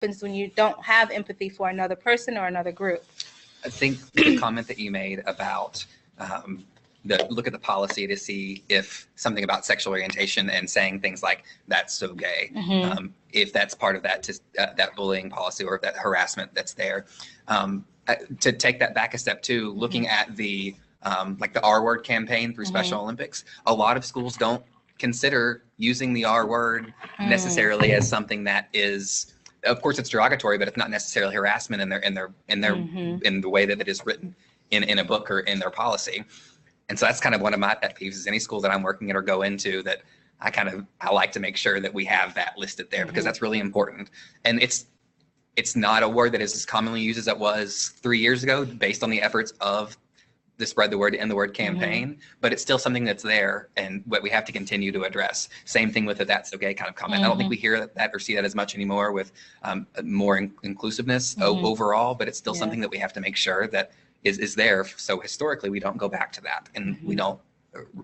happens when you don't have empathy for another person or another group. I think the comment that you made about look at the policy to see if something about sexual orientation and saying things like that's so gay, if that's part of that that bullying policy or that harassment that's there, to take that back a step too, looking at the like the R word campaign through Special Olympics. A lot of schools don't consider using the R word necessarily as something that is, of course it's derogatory, but it's not necessarily harassment in the way that it is written in a book or in their policy. And so that's kind of one of my pet peeves is any school that I'm working at or go into that I like to make sure that we have that listed there because that's really important. And it's not a word that is as commonly used as it was 3 years ago based on the efforts of the Spread the Word and the Word campaign, but it's still something that's there and what we have to continue to address. Same thing with the that's okay kind of comment. I don't think we hear that or see that as much anymore with more inclusiveness overall, but it's still something that we have to make sure that is there. So historically, we don't go back to that and we don't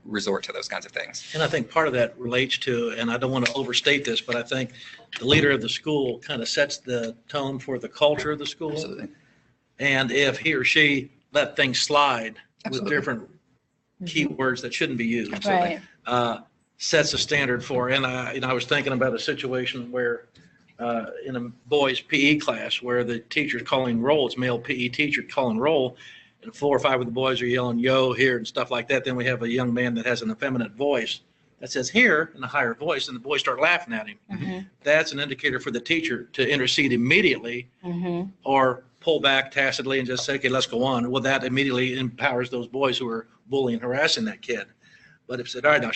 resort to those kinds of things. And I think part of that relates to, and I don't want to overstate this, but I think the leader of the school kind of sets the tone for the culture of the school. Absolutely. And if he or she let things slide with different keywords that shouldn't be used, sets a standard for. And I was thinking about a situation where in a boys' PE class where the teacher's calling roll, it's male PE teacher calling roll, and 4 or 5 of the boys are yelling yo here and stuff like that. Then we have a young man that has an effeminate voice that says here in a higher voice, and the boys start laughing at him. That's an indicator for the teacher to intercede immediately or pull back tacitly and just say, okay, let's go on. Well, that immediately empowers those boys who are bullying and harassing that kid. But if it said, all right, now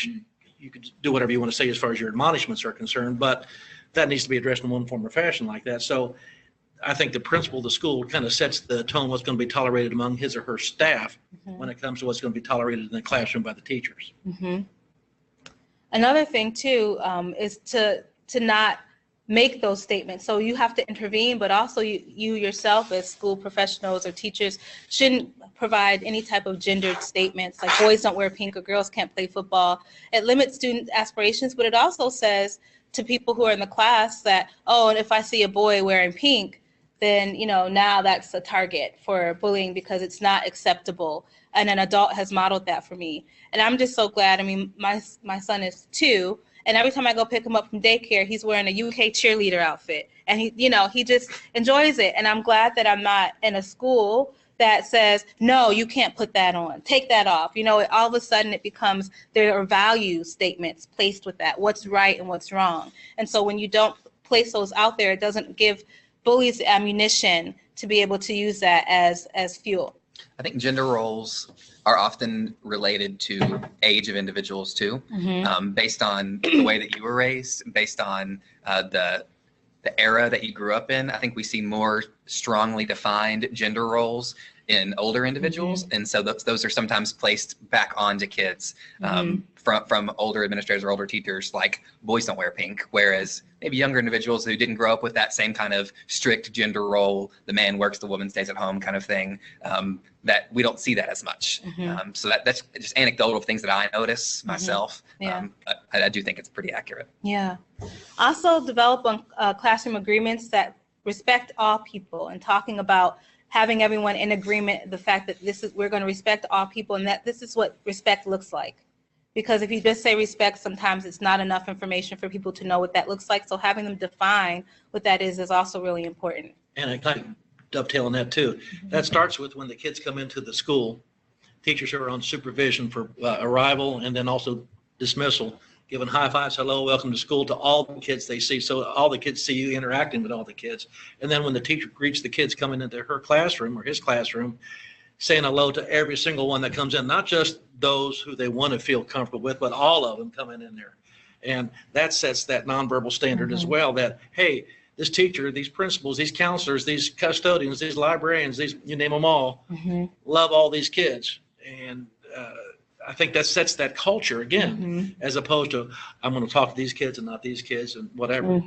you can do whatever you want to say as far as your admonishments are concerned, but that needs to be addressed in one form or fashion like that. So I think the principal of the school kind of sets the tone what's going to be tolerated among his or her staff when it comes to what's going to be tolerated in the classroom by the teachers. Another thing too is to not make those statements. So you have to intervene, but also you yourself as school professionals or teachers shouldn't provide any type of gendered statements like boys don't wear pink or girls can't play football. It limits student aspirations, but it also says to people who are in the class that, oh, and if I see a boy wearing pink, then, you know, now that's a target for bullying because it's not acceptable. And an adult has modeled that for me. And I'm just so glad. I mean, my son is 2, and every time I go pick him up from daycare, he's wearing a UK cheerleader outfit. And he just enjoys it. And I'm glad that I'm not in a school that says, no, you can't put that on, take that off. You know, all of a sudden it becomes, there are value statements placed with that, what's right and what's wrong. And so when you don't place those out there, it doesn't give bullies ammunition to be able to use that as fuel. I think gender roles are often related to age of individuals too, based on the way that you were raised, based on the era that you grew up in. I think we see more strongly defined gender roles in older individuals, and so those are sometimes placed back onto kids from older administrators or older teachers, like boys don't wear pink, whereas maybe younger individuals who didn't grow up with that same kind of strict gender role, the man works, the woman stays at home kind of thing, that we don't see that as much. So that's just anecdotal things that I notice myself. I do think it's pretty accurate. Yeah. Also develop classroom agreements that respect all people, and talking about having everyone in agreement, the fact that we're going to respect all people and that this is what respect looks like. Because if you just say respect, sometimes it's not enough information for people to know what that looks like. So having them define what that is also really important. And I kind of dovetail on that too. That starts with when the kids come into the school, teachers are on supervision for arrival and then also dismissal, giving high fives, hello, welcome to school to all the kids they see. So all the kids see you interacting with all the kids. And then when the teacher greets the kids coming into her classroom or his classroom, saying hello to every single one that comes in, not just those who they want to feel comfortable with, but all of them coming in there. And that sets that nonverbal standard as well, that, hey, this teacher, these principals, these counselors, these custodians, these librarians, these, you name them all, love all these kids. And I think that sets that culture again, as opposed to I'm going to talk to these kids and not these kids and whatever.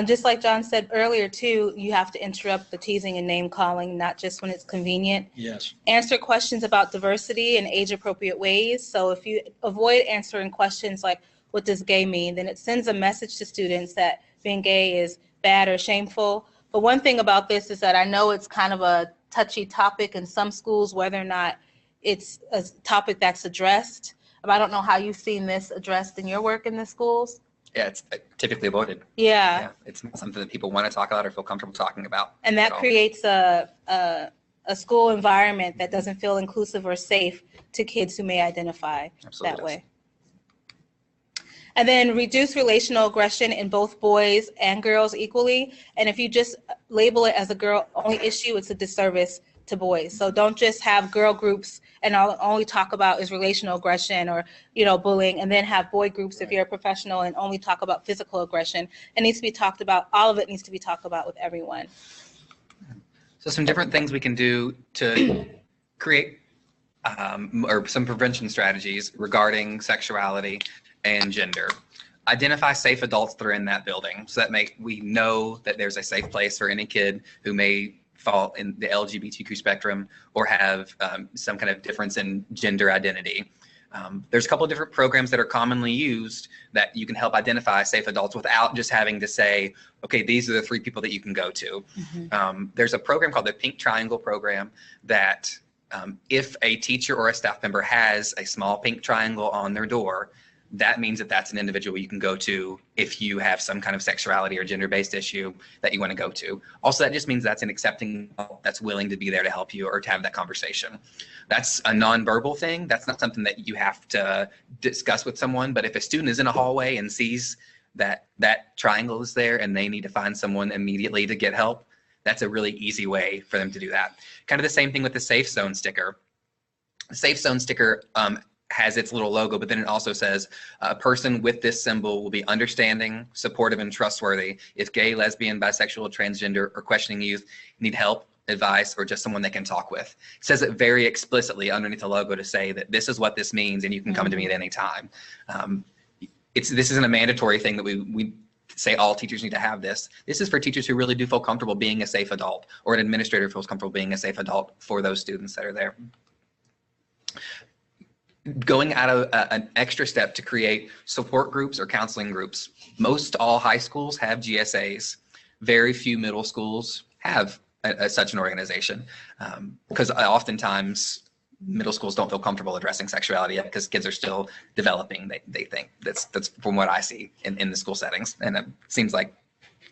Just like John said earlier too, you have to interrupt the teasing and name calling, not just when it's convenient. Yes. Answer questions about diversity in age appropriate ways. So if you avoid answering questions like, what does gay mean? Then it sends a message to students that being gay is bad or shameful. But one thing about this is that I know it's kind of a touchy topic in some schools, whether or not it's a topic that's addressed. I don't know how you've seen this addressed in your work in the schools. Yeah, it's typically avoided. Yeah. It's not something that people want to talk about or feel comfortable talking about. And that creates a school environment that doesn't feel inclusive or safe to kids who may identify that way. And then reduce relational aggression in both boys and girls equally. And if you just label it as a girl only issue, it's a disservice to boys. So don't just have girl groups and only talk about is relational aggression or, bullying, and then have boy groups if you're a professional and only talk about physical aggression. It needs to be talked about. All of it needs to be talked about with everyone. So some different things we can do to create or some prevention strategies regarding sexuality and gender. Identify safe adults that are in that building so that we know that there's a safe place for any kid who may fall in the LGBTQ spectrum or have some kind of difference in gender identity. There's a couple of different programs that are commonly used that you can help identify safe adults without just having to say, okay, these are the 3 people that you can go to. There's a program called the Pink Triangle program that if a teacher or a staff member has a small pink triangle on their door, that means that that's an individual you can go to if you have some kind of sexuality or gender-based issue that you want to go to. Also, that just means that's an accepting adult that's willing to be there to help you or to have that conversation. That's a nonverbal thing. That's not something that you have to discuss with someone. But if a student is in a hallway and sees that that triangle is there and they need to find someone immediately to get help, that's a really easy way for them to do that. Kind of the same thing with the Safe Zone sticker. The Safe Zone sticker has its little logo, but then it also says a person with this symbol will be understanding, supportive, and trustworthy if gay, lesbian, bisexual, transgender, or questioning youth need help, advice, or just someone they can talk with. It says it very explicitly underneath the logo to say that this is what this means and you can come to me at any time. This isn't a mandatory thing that we say all teachers need to have this. This is for teachers who really do feel comfortable being a safe adult, or an administrator feels comfortable being a safe adult for those students that are there. Going out of an extra step to create support groups or counseling groups. Most all high schools have GSAs. Very few middle schools have such an organization because oftentimes middle schools don't feel comfortable addressing sexuality yet because kids are still developing. They think that's from what I see in the school settings, and it seems like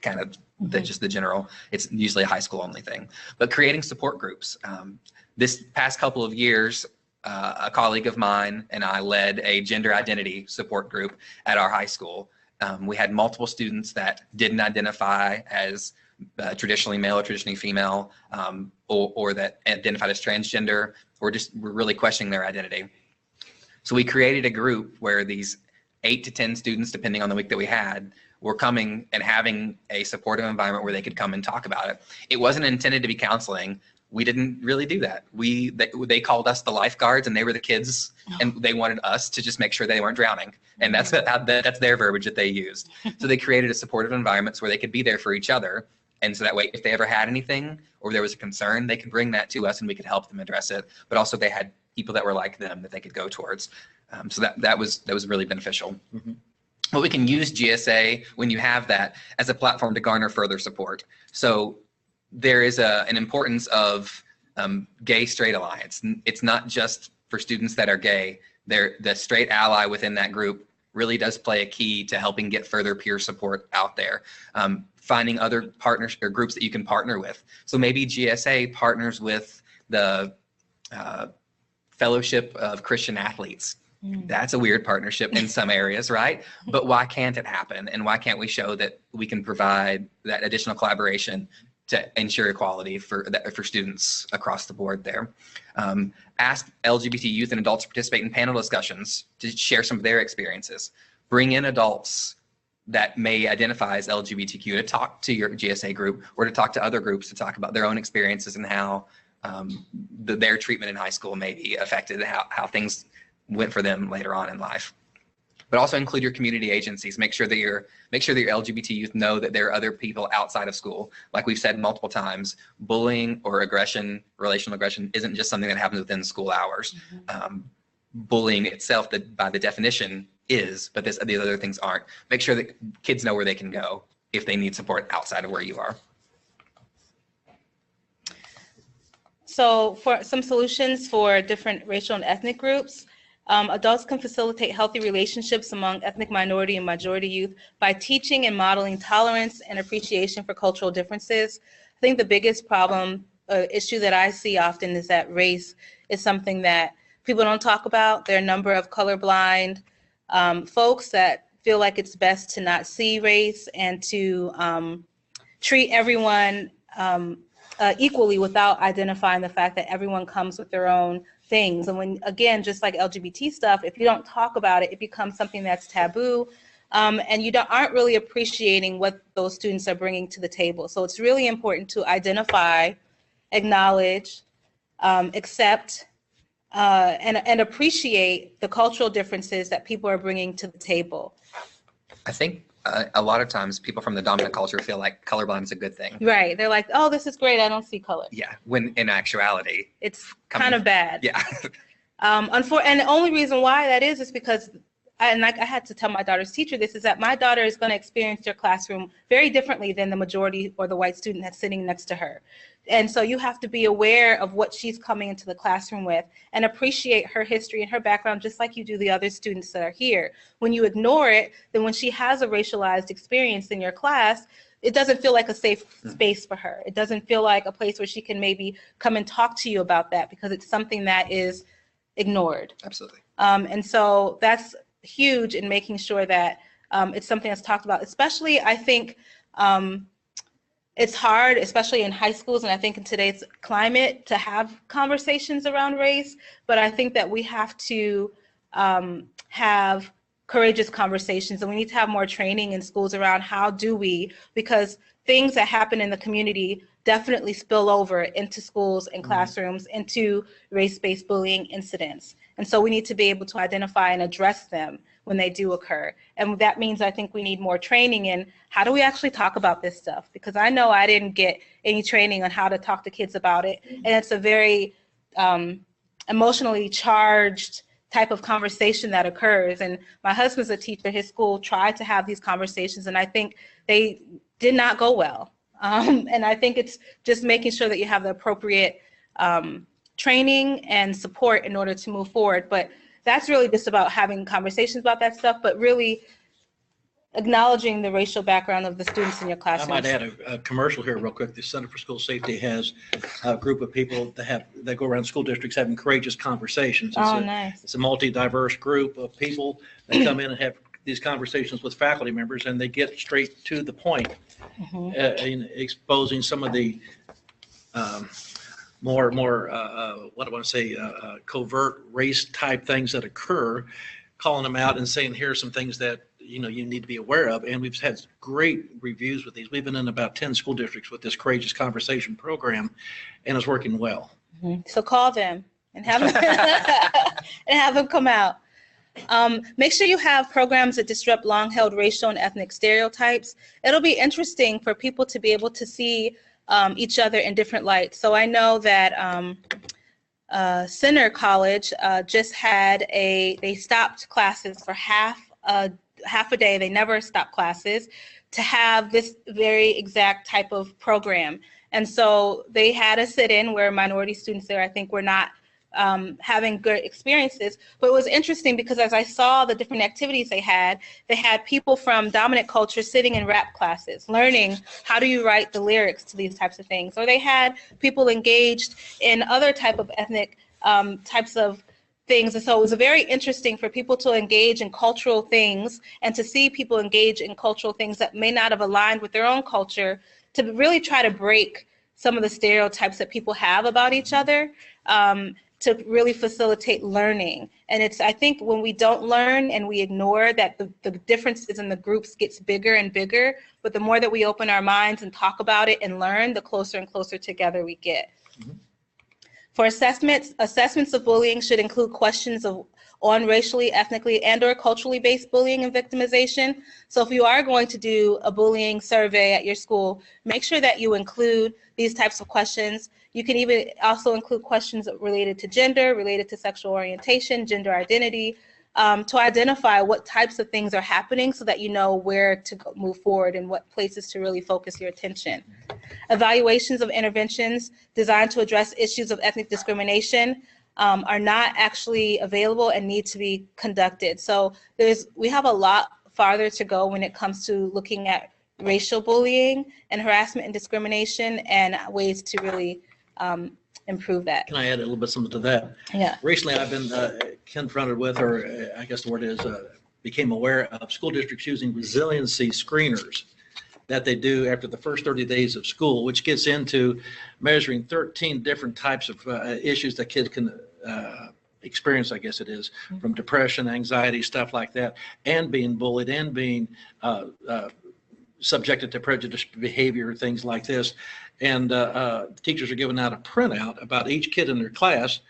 kind of just the general. It's usually a high school only thing. But creating support groups. This past couple of years, a colleague of mine and I led a gender identity support group at our high school. We had multiple students that didn't identify as traditionally male or traditionally female, or that identified as transgender, or just were really questioning their identity. So we created a group where these 8 to 10 students, depending on the week that we had, were coming and having a supportive environment where they could come and talk about it. It wasn't intended to be counseling. We didn't really do that. They called us the lifeguards, and they were the kids, and they wanted us to just make sure they weren't drowning. And that's their verbiage that they used. So they created a supportive environment where they could be there for each other. And so that way, if they ever had anything or there was a concern, they could bring that to us and we could help them address it. But also they had people that were like them that they could go towards. So that was really beneficial. But we can use GSA when you have that as a platform to garner further support. So there is an importance of gay-straight alliance. It's not just for students that are gay. The straight ally within that group really does play a key to helping get further peer support out there. Finding other partners or groups that you can partner with. So maybe GSA partners with the Fellowship of Christian Athletes. That's a weird partnership in some areas, right? But why can't it happen? And why can't we show that we can provide that additional collaboration to ensure equality for students across the board there? Ask LGBT youth and adults to participate in panel discussions to share some of their experiences. Bring in adults that may identify as LGBTQ to talk to your GSA group or to talk to other groups to talk about their own experiences and how their treatment in high school may be affected, how things went for them later on in life. But also include your community agencies. Make sure that your LGBT youth know that there are other people outside of school. Like we've said multiple times, bullying or aggression, relational aggression, isn't just something that happens within school hours. Bullying itself, by the definition, is, but these other things aren't. Make sure that kids know where they can go if they need support outside of where you are. So for some solutions for different racial and ethnic groups, adults can facilitate healthy relationships among ethnic minority and majority youth by teaching and modeling tolerance and appreciation for cultural differences. I think the biggest problem, issue that I see often is that race is something that people don't talk about. There are a number of colorblind folks that feel like it's best to not see race and to treat everyone equally without identifying the fact that everyone comes with their own things. And when, again, just like LGBT stuff, if you don't talk about it, it becomes something that's taboo, and you aren't really appreciating what those students are bringing to the table. So it's really important to identify, acknowledge, accept, and appreciate the cultural differences that people are bringing to the table. I think a lot of times people from the dominant culture feel like colorblind is a good thing. Right. They're like, oh, this is great. I don't see color. Yeah. When in actuality, it's kind of bad. Yeah. And the only reason why that is because, I had to tell my daughter's teacher this, is that my daughter is going to experience their classroom very differently than the majority or the white student that's sitting next to her. And so you have to be aware of what she's coming into the classroom with and appreciate her history and her background just like you do the other students that are here. When you ignore it, then when she has a racialized experience in your class, it doesn't feel like a safe space for her. It doesn't feel like a place where she can maybe come and talk to you about that because it's something that is ignored. Absolutely. And so that's huge in making sure that it's something that's talked about, especially I think it's hard, especially in high schools, and I think in today's climate, to have conversations around race, but I think that we have to have courageous conversations, and we need to have more training in schools around how do we, because things that happen in the community definitely spill over into schools and classrooms, into race-based bullying incidents. And so we need to be able to identify and address them when they do occur. And that means I think we need more training in how do we actually talk about this stuff? Because I know I didn't get any training on how to talk to kids about it. And it's a very emotionally charged type of conversation that occurs. And my husband's a teacher. His school tried to have these conversations, and I think they did not go well. And I think it's just making sure that you have the appropriate training and support in order to move forward. But that's really just about having conversations about that stuff, but really acknowledging the racial background of the students in your classroom. I might add a commercial here real quick. The Center for School Safety has a group of people that go around school districts having courageous conversations. Nice. It's a multi-diverse group of people that come in and have these conversations with faculty members, and they get straight to the point in exposing some of the more what do I want to say, covert race type things that occur, calling them out and saying, here are some things that you need to be aware of. And we've had great reviews with these. We've been in about 10 school districts with this Courageous Conversation program, and it's working well. So call them and have them, and have them come out. Make sure you have programs that disrupt long-held racial and ethnic stereotypes. It'll be interesting for people to be able to see each other in different lights. So I know that Center College just had they stopped classes for half a day. They never stopped classes to have this very exact type of program. And so they had a sit-in where minority students there, I think, were not having good experiences. But it was interesting because as I saw the different activities they had people from dominant culture sitting in rap classes, learning how do you write the lyrics to these types of things. Or they had people engaged in other type of ethnic types of things. And so it was very interesting for people to engage in cultural things and to see people engage in cultural things that may not have aligned with their own culture, to really try to break some of the stereotypes that people have about each other, to really facilitate learning. And it's, I think when we don't learn and we ignore that, the differences in the groups gets bigger and bigger, but the more that we open our minds and talk about it and learn, the closer and closer together we get. For assessments of bullying should include questions on racially, ethnically, and/or culturally based bullying and victimization. So if you are going to do a bullying survey at your school, make sure that you include these types of questions. You can even also include questions related to gender, related to sexual orientation, gender identity, to identify what types of things are happening so that you know where to move forward and what places to really focus your attention. Evaluations of interventions designed to address issues of ethnic discrimination are not actually available and need to be conducted. So we have a lot farther to go when it comes to looking at racial bullying and harassment and discrimination and ways to really improve that. Can I add a little bit something to that? Yeah. Recently, I've been confronted with, or I guess the word is, became aware of school districts using resiliency screeners that they do after the first 30 days of school, which gets into measuring 13 different types of issues that kids can experience, I guess it is, from depression, anxiety, stuff like that, and being bullied and being subjected to prejudice behavior, things like this. And teachers are giving out a printout about each kid in their class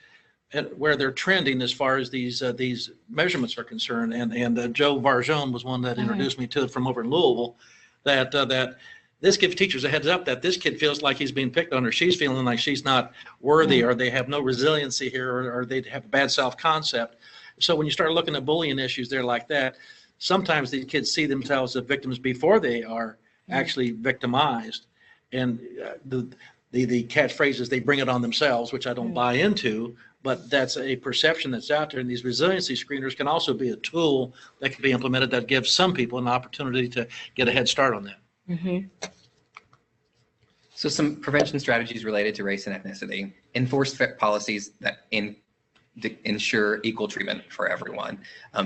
and where they're trending as far as these measurements are concerned. And Joe Varjone was one that introduced me to it from over in Louisville, that this gives teachers a heads up that this kid feels like he's being picked on, or she's feeling like she's not worthy, or they have no resiliency here, or they have a bad self-concept. So when you start looking at bullying issues there like that, sometimes these kids see themselves as victims before they are actually victimized. And the catchphrase is they bring it on themselves, which I don't buy into, but that's a perception that's out there. And these resiliency screeners can also be a tool that can be implemented that gives some people an opportunity to get a head start on that. Mm-hmm. So some prevention strategies related to race and ethnicity: enforce policies that ensure equal treatment for everyone.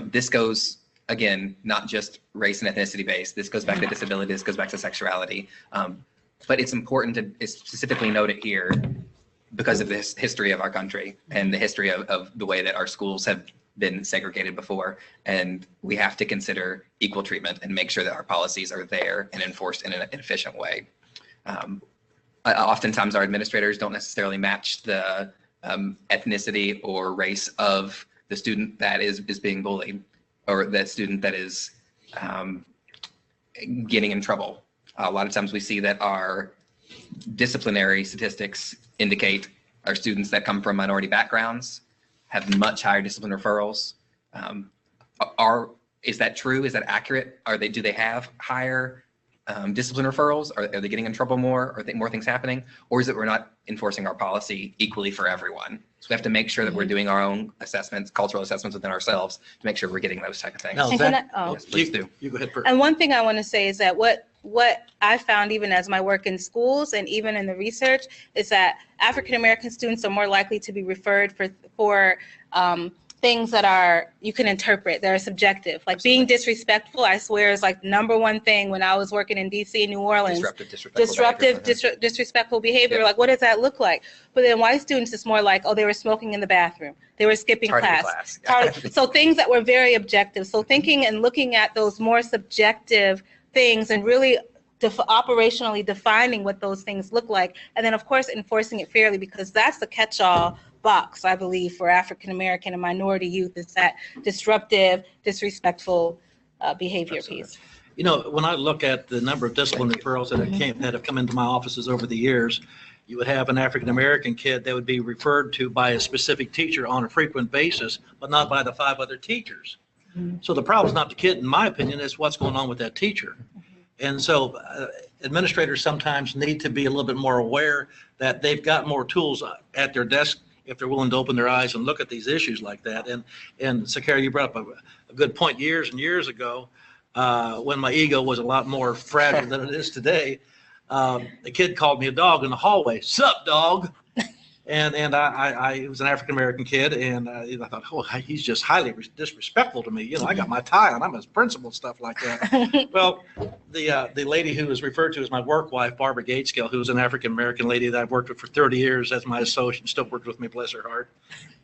This goes, again, not just race and ethnicity based. This goes back to disability. This goes back to sexuality. But it's important to specifically note it here because of this history of our country and the history of the way that our schools have been segregated before. And we have to consider equal treatment and make sure that our policies are there and enforced in an efficient way. Oftentimes our administrators don't necessarily match the ethnicity or race of the student that is being bullied, or that student that is getting in trouble. A lot of times we see that our disciplinary statistics indicate our students that come from minority backgrounds have much higher discipline referrals. Is that true? Is that accurate? Do they have higher discipline referrals? Are they getting in trouble more? Are more things happening? Or is it we're not enforcing our policy equally for everyone? So we have to make sure that we're doing our own assessments, cultural assessments within ourselves to make sure we're getting those type of things. Now, Yes, please do. You go ahead first. And one thing I want to say is that what I found, even as my work in schools and even in the research, is that African American students are more likely to be referred for things that you can interpret, that are subjective. Like being disrespectful, I swear, is like number one thing when I was working in DC and New Orleans. Disrespectful behavior. Yep. Like, what does that look like? But then white students, it's more like, oh, they were smoking in the bathroom. They were skipping class. So things that were very objective. So thinking and looking at those more subjective things and really operationally defining what those things look like. And then, of course, enforcing it fairly, because that's the catch-all box, I believe, for African American and minority youth, is that disruptive, disrespectful behavior piece. You know, when I look at the number of discipline referrals that have come into my offices over the years, you would have an African American kid that would be referred to by a specific teacher on a frequent basis, but not by the 5 other teachers. So the problem is not the kid, in my opinion, it's what's going on with that teacher. And so administrators sometimes need to be a little bit more aware that they've got more tools at their desk if they're willing to open their eyes and look at these issues like that. And Sakara, you brought up a good point years and years ago, when my ego was a lot more fragile than it is today. A kid called me a dog in the hallway. "Sup, dog?" And I was an African American kid, and I thought, oh, he's just highly disrespectful to me. You know, I got my tie on, I'm his principal, stuff like that. Well, the lady who was referred to as my work wife, Barbara Gateskill, who was an African American lady that I've worked with for 30 years as my associate, and still worked with me, bless her heart,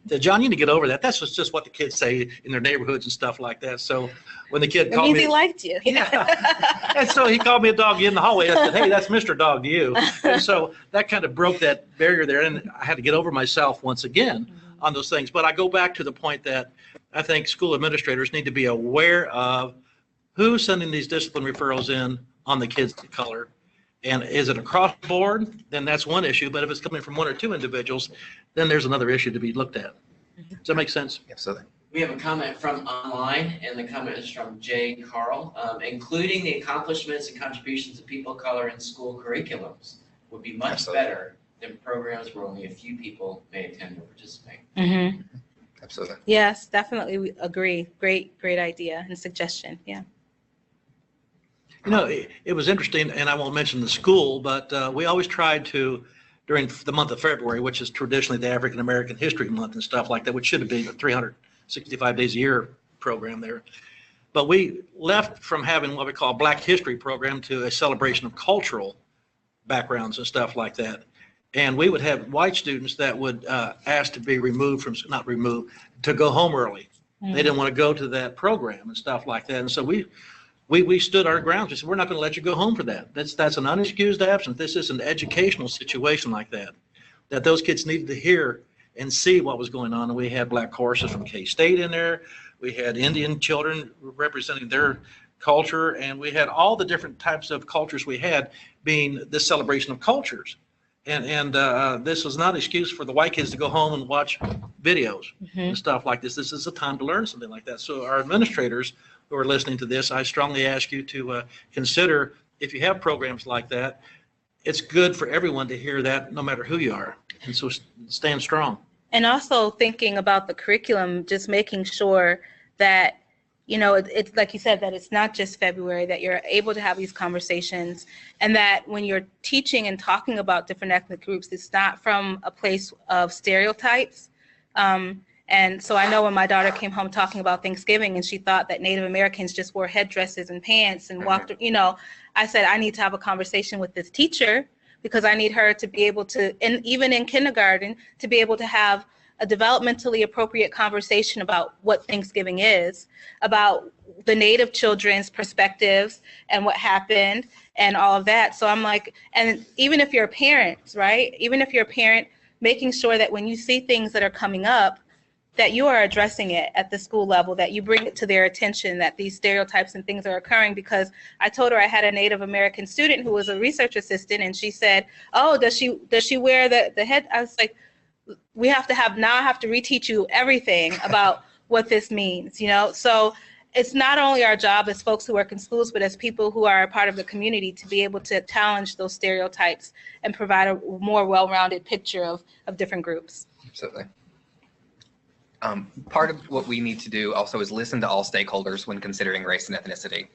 said, "John, you need to get over that. That's just what the kids say in their neighborhoods and stuff like that." So when the kid called me, he liked you. Yeah. And so he called me a dog in the hallway. I said, "Hey, that's Mr. Dog to you." And so that kind of broke that barrier there, and I had to get over myself once again on those things. But I go back to the point that I think school administrators need to be aware of who's sending these discipline referrals in on the kids of color. And is it across the board? Then that's one issue. But if it's coming from 1 or 2 individuals, then there's another issue to be looked at. Does that make sense? Absolutely. We have a comment from online, and the comment is from Jay Carl. Including the accomplishments and contributions of people of color in school curriculums would be much Absolutely. better than programs where only a few people may attend or participate. Mm-hmm. Absolutely. Yes, definitely we agree. Great idea and suggestion. Yeah. You know, it was interesting, and I won't mention the school, but we always tried to, during the month of February, which is traditionally the African American History Month and stuff like that, which should have been a 365 days a year program there. But we left from having what we call a Black History program to a celebration of cultural backgrounds and stuff like that. And we would have white students that would ask to be removed from, not removed, to go home early. They didn't want to go to that program and stuff like that. And so we stood our ground. We said, we're not going to let you go home for that. That's an unexcused absence. This is an educational situation like that those kids needed to hear and see what was going on. And we had Black choruses from K-State in there. We had Indian children representing their culture. And we had all the different types of cultures we had being this celebration of cultures. And this was not an excuse for the white kids to go home and watch videos and stuff like this. This is a time to learn something like that. So our administrators who are listening to this, I strongly ask you to consider, if you have programs like that, it's good for everyone to hear that no matter who you are. And so stand strong. And also thinking about the curriculum, just making sure that, you know, it's like you said, that it's not just February, that you're able to have these conversations, and that when you're teaching and talking about different ethnic groups, it's not from a place of stereotypes. And so I know when my daughter came home talking about Thanksgiving and she thought that Native Americans just wore headdresses and pants and walked, you know, I said, I need to have a conversation with this teacher, because I need her to be able to, and even in kindergarten, to be able to have a developmentally appropriate conversation about what Thanksgiving is, about the Native children's perspectives and what happened and all of that. So I'm like, and even if you're a parent, right? Even if you're a parent, making sure that when you see things that are coming up, that you are addressing it at the school level, that you bring it to their attention, that these stereotypes and things are occurring. Because I told her I had a Native American student who was a research assistant, and she said, oh, does she wear the head? I was like, we have to have, now I have to reteach you everything about what this means, you know? So it's not only our job as folks who work in schools, but as people who are a part of the community, to be able to challenge those stereotypes and provide a more well-rounded picture of different groups. Absolutely. Part of what we need to do also is listen to all stakeholders when considering race and ethnicity.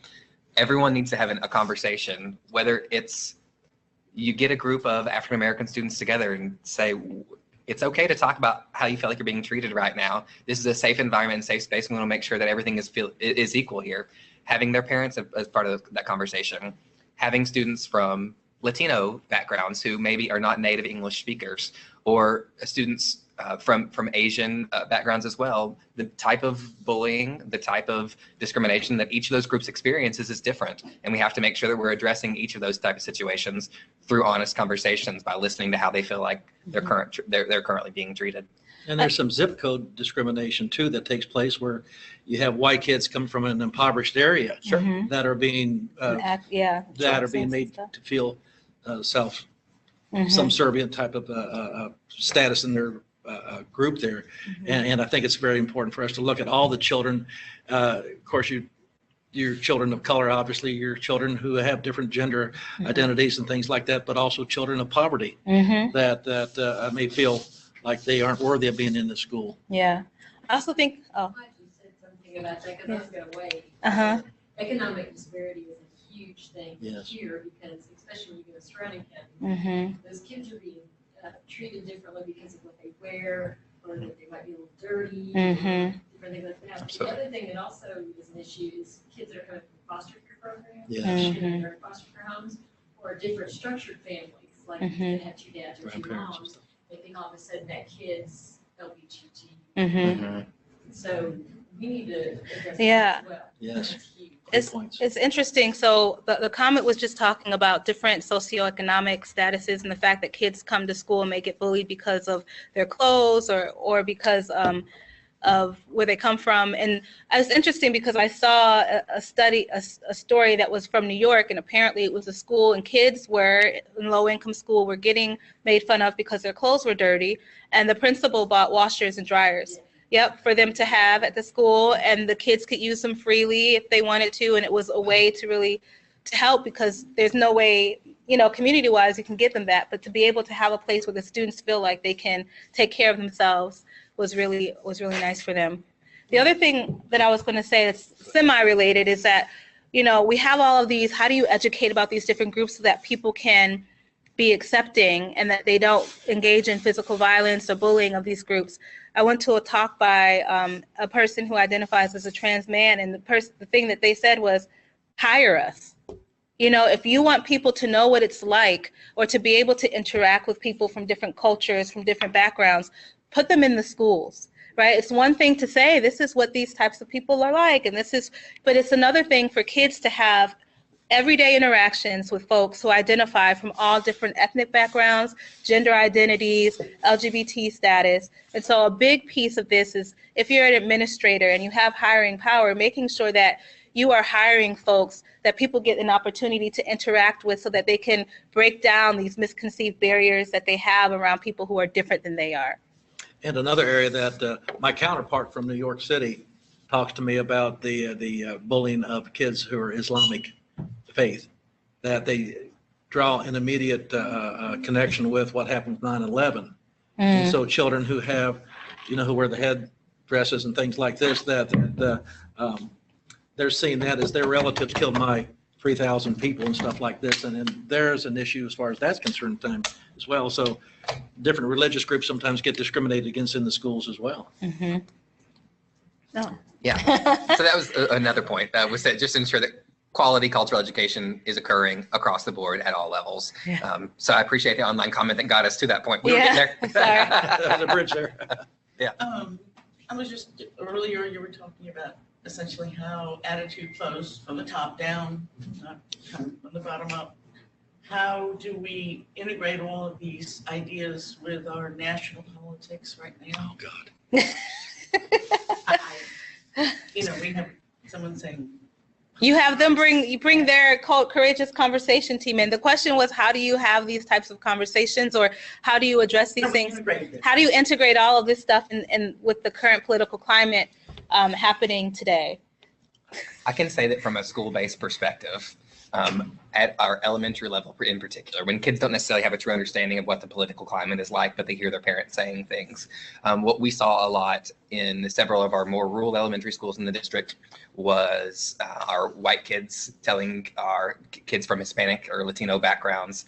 Everyone needs to have a conversation, whether it's you get a group of African American students together and say, it's okay to talk about how you feel like you're being treated right now. This is a safe environment and safe space. We want to make sure that everything is equal here. Having their parents as part of that conversation. Having students from Latino backgrounds who maybe are not native English speakers, or students from Asian backgrounds as well. The type of bullying, the type of discrimination that each of those groups experiences is different. And we have to make sure that we're addressing each of those type of situations through honest conversations by listening to how they feel like they're currently being treated. And there's some zip code discrimination too that takes place, where you have white kids come from an impoverished area that are being made to feel subservient type of status in their group there. And I think it's very important for us to look at all the children. Of course, your children of color, obviously, your children who have different gender identities and things like that, but also children of poverty that may feel like they aren't worthy of being in the school. Yeah. I also think, I just said something about that because I was going to wait. Economic disparity is a huge thing here, because especially when you go to surrounding counties, those kids are being treated differently because of what they wear, or that they might be a little dirty, different things like that. Absolutely. The other thing that also is an issue is kids that are coming from foster care programs, that are in foster care homes, or different structured families, like they have two dads or two moms. They think all of a sudden that kid's LGBT. So we need to address that as well. Yes. It's interesting. So the comment was just talking about different socioeconomic statuses and the fact that kids come to school and may get bullied because of their clothes or because of where they come from. And it was interesting because I saw a story that was from New York, and apparently it was a school, and kids were in low-income school were getting made fun of because their clothes were dirty, and the principal bought washers and dryers. Yep, for them to have at the school, and the kids could use them freely if they wanted to, and it was a way to really to help, because there's no way, you know, community-wise you can give them that, but to be able to have a place where the students feel like they can take care of themselves was really nice for them. The other thing that I was going to say that's semi-related is that, you know, we have all of these, how do you educate about these different groups so that people can be accepting and that they don't engage in physical violence or bullying of these groups. I went to a talk by a person who identifies as a trans man, and the thing that they said was, hire us. You know, if you want people to know what it's like, or to be able to interact with people from different cultures, from different backgrounds, put them in the schools. Right? It's one thing to say, this is what these types of people are like, and but it's another thing for kids to have everyday interactions with folks who identify from all different ethnic backgrounds, gender identities, LGBT status. And so a big piece of this is, if you're an administrator and you have hiring power, making sure that you are hiring folks that people get an opportunity to interact with so that they can break down these misconceived barriers that they have around people who are different than they are. And another area that my counterpart from New York City talks to me about the bullying of kids who are Islamic faith, that they draw an immediate connection with what happened with 9/11. And so children who have, you know, who wear the head dresses and things like this, that they're seeing that as their relatives killed my 3,000 people and stuff like this. And then there's an issue as far as that's concerned time as well. So different religious groups sometimes get discriminated against in the schools as well. Mm-hmm. No. Yeah. So that was another point, was that just ensure that quality cultural education is occurring across the board at all levels. Yeah. So I appreciate the online comment that got us to that point. We were Yeah. getting there. There's a bridge there. Yeah. I was just, earlier you were talking about essentially how attitude flows from the top down, not from the bottom up. How do we integrate all of these ideas with our national politics right now? Oh, God. You know, we have someone saying, You have them bring their courageous conversation team in. The question was, how do you have these types of conversations, or how do you address these things? How do you integrate all of this stuff in with the current political climate happening today? I can say that from a school-based perspective, at our elementary level in particular, when kids don't necessarily have a true understanding of what the political climate is like, but they hear their parents saying things. What we saw a lot in several of our more rural elementary schools in the district was our white kids telling our kids from Hispanic or Latino backgrounds,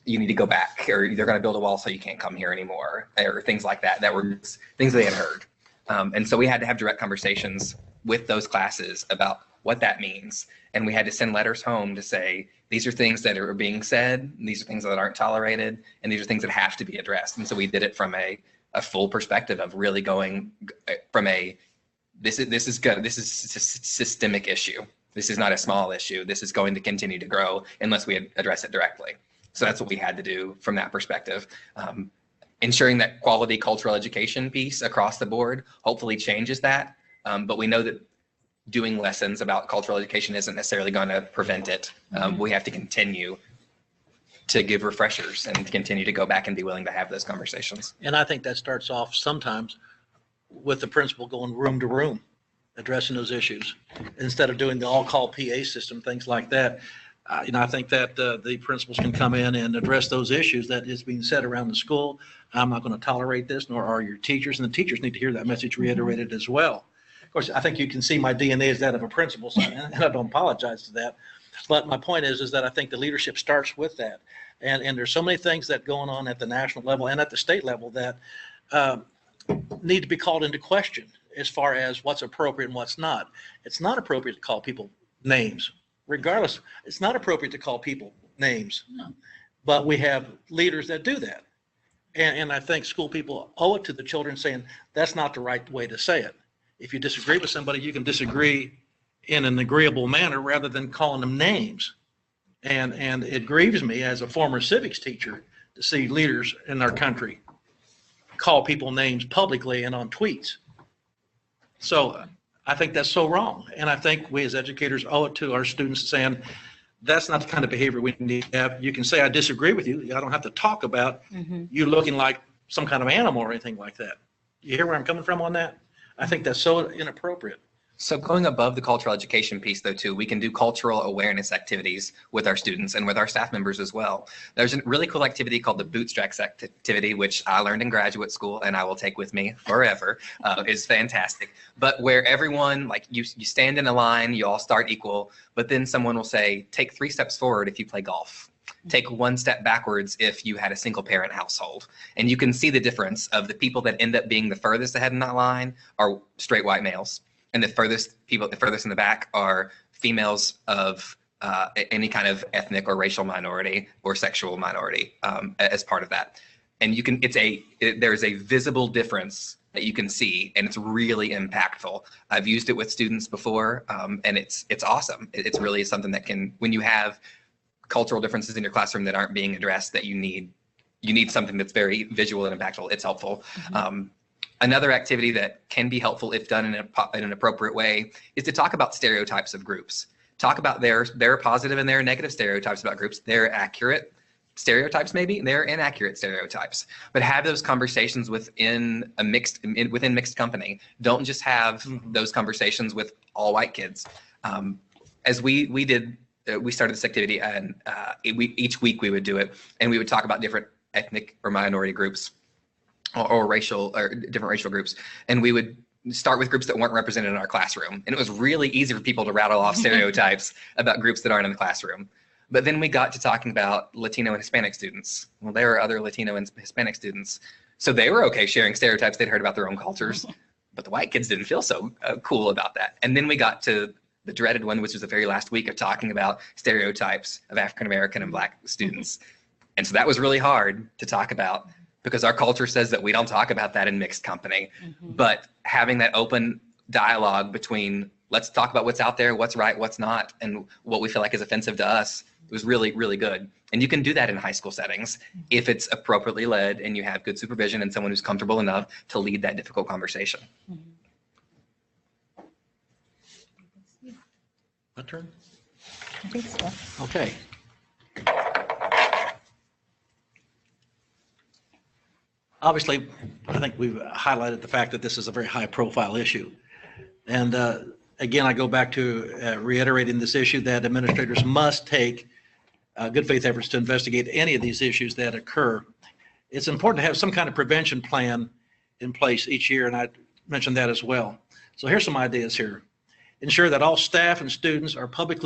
you need to go back, or they're going to build a wall so you can't come here anymore, or things like that. That were things they had heard. And so we had to have direct conversations with those classes about what that means. And we had to send letters home to say, these are things that are being said, these are things that aren't tolerated, and these are things that have to be addressed. And so we did it from a full perspective of really going from this is a systemic issue. This is not a small issue. This is going to continue to grow unless we address it directly. So that's what we had to do from that perspective. Ensuring that quality cultural education piece across the board hopefully changes that. But we know that doing lessons about cultural education isn't necessarily going to prevent it. We have to continue to give refreshers and continue to go back and be willing to have those conversations. And I think that starts off sometimes with the principal going room to room, addressing those issues, instead of doing the all-call PA system, things like that. I think that the principals can come in and address those issues that is being said around the school. I'm not going to tolerate this, nor are your teachers, and the teachers need to hear that message reiterated as well. Of course, I think you can see my DNA is that of a principal, so and I don't apologize to that. But my point is that I think the leadership starts with that. And there's so many things that going on at the national level and at the state level that need to be called into question as far as what's appropriate and what's not. It's not appropriate to call people names. Regardless, it's not appropriate to call people names. No. But we have leaders that do that. And I think school people owe it to the children saying that's not the right way to say it. If you disagree with somebody, you can disagree in an agreeable manner rather than calling them names. And it grieves me as a former civics teacher to see leaders in our country call people names publicly and on tweets. So I think that's so wrong. And I think we as educators owe it to our students saying, that's not the kind of behavior we need to have. You can say, I disagree with you. I don't have to talk about you looking like some kind of animal or anything like that. You hear where I'm coming from on that? I think that's so inappropriate. So going above the cultural education piece, though, too, we can do cultural awareness activities with our students and with our staff members as well. There's a really cool activity called the Bootstraps activity, which I learned in graduate school and I will take with me forever. It's fantastic. But where everyone, like you stand in a line, you all start equal, but then someone will say, take 3 steps forward if you play golf. Take 1 step backwards if you had a single parent household. And you can see the difference of the people that end up being the furthest ahead in that line are straight white males. And the furthest in the back are females of any kind of ethnic or racial minority or sexual minority as part of that. And you can, there's a visible difference that you can see, and it's really impactful. I've used it with students before, and it's awesome. It's really something that can, when you have cultural differences in your classroom that aren't being addressed, that you need something that's very visual and impactful. It's helpful. Mm-hmm. Another activity that can be helpful if done in an appropriate way is to talk about stereotypes of groups. Talk about their positive and their negative stereotypes about groups. They're accurate stereotypes, maybe they're inaccurate stereotypes. But have those conversations within mixed company. Don't just have those conversations with all white kids. As we started this activity, and each week we would do it, and we would talk about different ethnic or minority groups. Or different racial groups, and we would start with groups that weren't represented in our classroom, and it was really easy for people to rattle off stereotypes about groups that aren't in the classroom. But then we got to talking about Latino and Hispanic students. Well, there are other Latino and Hispanic students, so they were okay sharing stereotypes they'd heard about their own cultures, but the white kids didn't feel so cool about that. And then we got to the dreaded one, which was the very last week of talking about stereotypes of African American and Black students, and so that was really hard to talk about, because our culture says that we don't talk about that in mixed company. Mm-hmm. But having that open dialogue between, let's talk about what's out there, what's right, what's not, and what we feel like is offensive to us, it was really, really good. And you can do that in high school settings if it's appropriately led and you have good supervision and someone who's comfortable enough to lead that difficult conversation. Mm-hmm. My turn? I think so. Okay. Obviously, I think we've highlighted the fact that this is a very high-profile issue. And again, I go back to reiterating this issue that administrators must take good faith efforts to investigate any of these issues that occur. It's important to have some kind of prevention plan in place each year, and I mentioned that as well. So here's some ideas here. Ensure that all staff and students are publicly